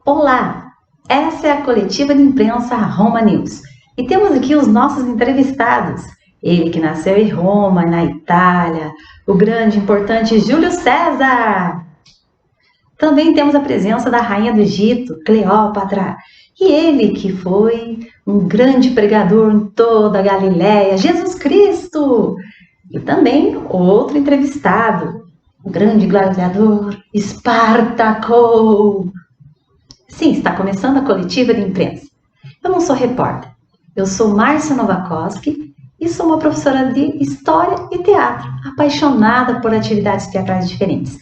Olá, essa é a coletiva de imprensa Roma News e temos aqui os nossos entrevistados. Ele que nasceu em Roma, na Itália, o grande e importante Júlio César. Também temos a presença da rainha do Egito, Cleópatra, e ele que foi um grande pregador em toda a Galiléia, Jesus Cristo. E também outro entrevistado, o grande gladiador, Espartaco. Sim, está começando a coletiva de imprensa. Eu não sou repórter, eu sou Márcia Novakoski e sou uma professora de História e Teatro, apaixonada por atividades teatrais diferentes.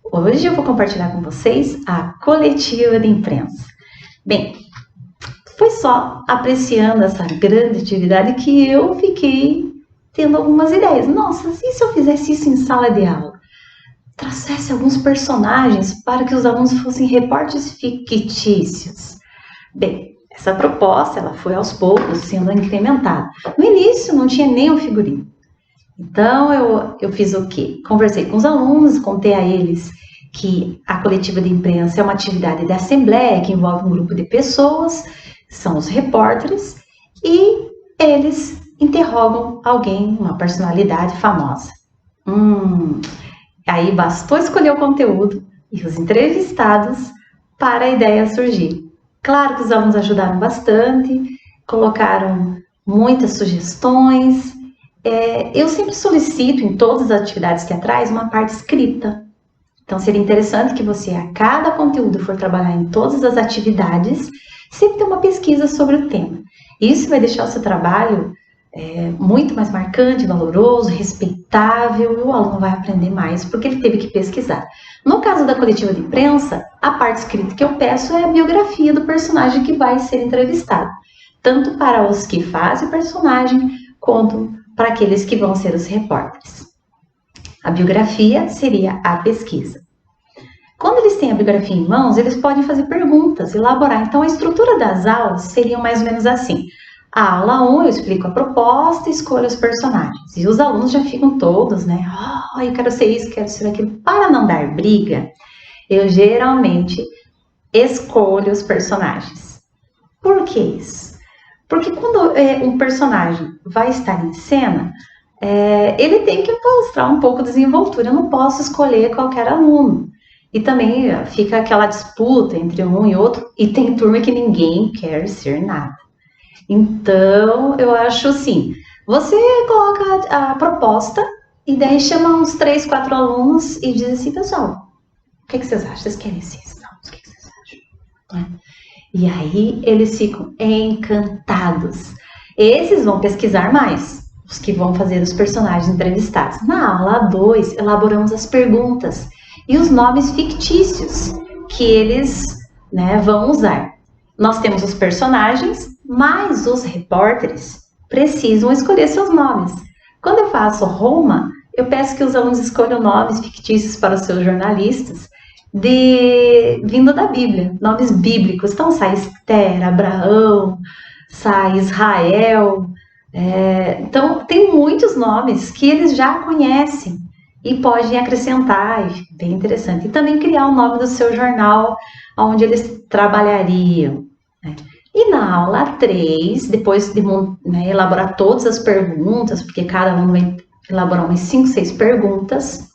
Hoje eu vou compartilhar com vocês a coletiva de imprensa. Bem, foi só apreciando essa grande atividade que eu fiquei tendo algumas ideias. Nossa, e se eu fizesse isso em sala de aula? Trouxesse alguns personagens para que os alunos fossem repórteres fictícios. Bem, essa proposta ela foi aos poucos sendo incrementada. No início não tinha nem o figurino. Então eu fiz o quê? Conversei com os alunos, contei a eles que a coletiva de imprensa é uma atividade de assembleia que envolve um grupo de pessoas, são os repórteres, e eles interrogam alguém, uma personalidade famosa. Aí bastou escolher o conteúdo e os entrevistados para a ideia surgir. Claro que os alunos ajudaram bastante, colocaram muitas sugestões. Eu sempre solicito em todas as atividades teatrais uma parte escrita. Então seria interessante que você, a cada conteúdo for trabalhar em todas as atividades, sempre tenha uma pesquisa sobre o tema. Isso vai deixar o seu trabalho muito mais marcante, valoroso, respeitável, e o aluno vai aprender mais porque ele teve que pesquisar. No caso da coletiva de imprensa, a parte escrita que eu peço é a biografia do personagem que vai ser entrevistado, tanto para os que fazem o personagem, quanto para aqueles que vão ser os repórteres. A biografia seria a pesquisa. Quando eles têm a biografia em mãos, eles podem fazer perguntas, elaborar. Então, a estrutura das aulas seria mais ou menos assim. A aula 1, eu explico a proposta e escolho os personagens. E os alunos já ficam todos, né? Eu quero ser isso, quero ser aquilo. Para não dar briga, eu geralmente escolho os personagens. Por que isso? Porque quando um personagem vai estar em cena, ele tem que mostrar um pouco de desenvoltura. Eu não posso escolher qualquer aluno. E também fica aquela disputa entre um e outro. E tem turma que ninguém quer ser nada. Então, eu acho assim, você coloca a proposta e daí chama uns 3, 4 alunos e diz assim, pessoal, o que vocês acham? Vocês querem ser? Não, o que vocês acham? E aí, eles ficam encantados. Esses vão pesquisar mais, os que vão fazer os personagens entrevistados. Na aula 2, elaboramos as perguntas e os nomes fictícios que eles vão usar. Nós temos os personagens, mas os repórteres precisam escolher seus nomes. Quando eu faço Roma, eu peço que os alunos escolham nomes fictícios para os seus jornalistas, vindo da Bíblia, nomes bíblicos. Então sai Esther, Abraão, sai Israel. Então tem muitos nomes que eles já conhecem e podem acrescentar, e bem interessante. E também criar o nome do seu jornal, onde eles trabalhariam. E na aula 3, depois de elaborar todas as perguntas, porque cada aluno vai elaborar umas 5, 6 perguntas,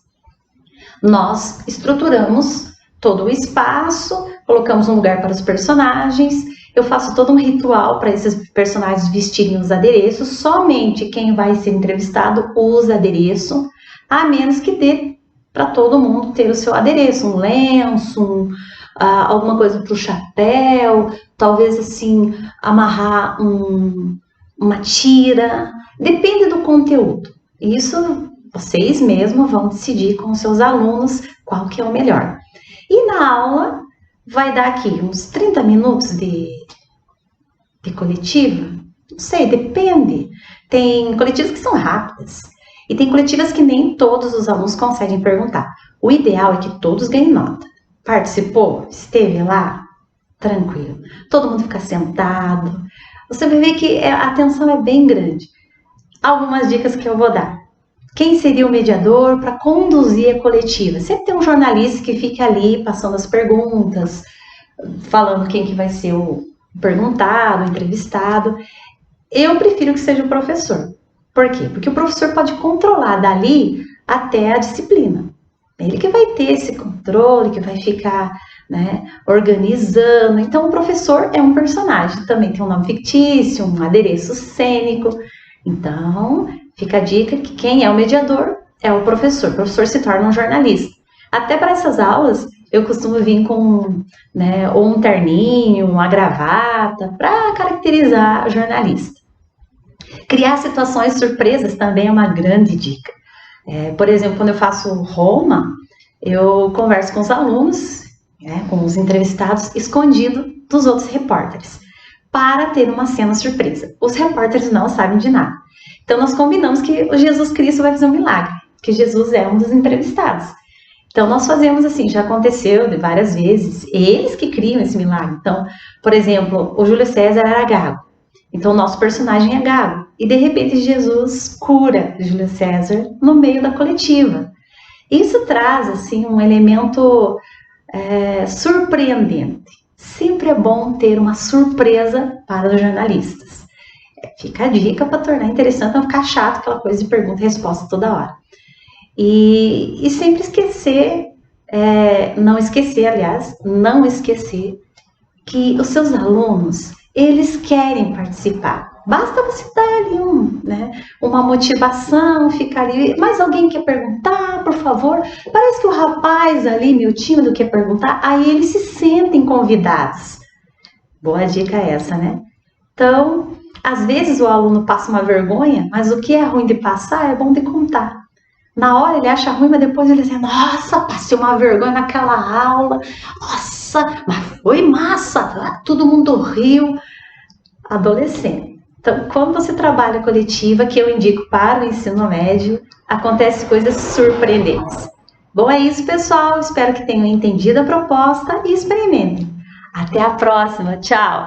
nós estruturamos todo o espaço, colocamos um lugar para os personagens, eu faço todo um ritual para esses personagens vestirem os adereços, somente quem vai ser entrevistado usa adereço, a menos que dê para todo mundo ter o seu adereço, um lenço, alguma coisa para o chapéu, talvez assim, amarrar uma tira, depende do conteúdo. Isso vocês mesmos vão decidir com os seus alunos qual que é o melhor. E na aula vai dar aqui uns 30 minutos de coletiva, não sei, depende. Tem coletivas que são rápidas e tem coletivas que nem todos os alunos conseguem perguntar. O ideal é que todos ganhem nota. Participou? Esteve lá? Tranquilo. Todo mundo fica sentado. Você vai ver que a atenção é bem grande. Algumas dicas que eu vou dar. Quem seria o mediador para conduzir a coletiva? Sempre tem um jornalista que fica ali passando as perguntas, falando quem que vai ser o perguntado, o entrevistado. Eu prefiro que seja o professor. Por quê? Porque o professor pode controlar dali até a disciplina. Ele que vai ter esse controle, que vai ficar, né, organizando. Então, o professor é um personagem, também tem um nome fictício, um adereço cênico. Então, fica a dica que quem é o mediador é o professor. O professor se torna um jornalista. Até para essas aulas, eu costumo vir com, né, ou um terninho, uma gravata, para caracterizar jornalista. Criar situações surpresas também é uma grande dica. Por exemplo, quando eu faço Roma, eu converso com os alunos, né, com os entrevistados, escondido dos outros repórteres, para ter uma cena surpresa. Os repórteres não sabem de nada. Então, nós combinamos que o Jesus Cristo vai fazer um milagre, que Jesus é um dos entrevistados. Então, nós fazemos assim, já aconteceu várias vezes, eles que criam esse milagre. Então, por exemplo, o Júlio César era gago. Então, o nosso personagem é gago. E, de repente, Jesus cura Júlio César no meio da coletiva. Isso traz, assim, um elemento surpreendente. Sempre é bom ter uma surpresa para os jornalistas. Fica a dica para tornar interessante, não ficar chato aquela coisa de pergunta e resposta toda hora. E sempre esquecer, não esquecer que os seus alunos, eles querem participar. Basta você dar ali uma motivação, ficar ali. Mas alguém quer perguntar, por favor? Parece que o rapaz ali, meio tímido, quer perguntar. Aí eles se sentem convidados. Boa dica essa, né? Então, às vezes o aluno passa uma vergonha, mas o que é ruim de passar é bom de contar. Na hora ele acha ruim, mas depois ele diz, nossa, passei uma vergonha naquela aula. Nossa, mas foi massa, todo mundo riu. Adolescente. Então, quando você trabalha coletiva, que eu indico para o ensino médio, acontecem coisas surpreendentes. Bom, é isso, pessoal. Espero que tenham entendido a proposta e experimentem. Até a próxima. Tchau!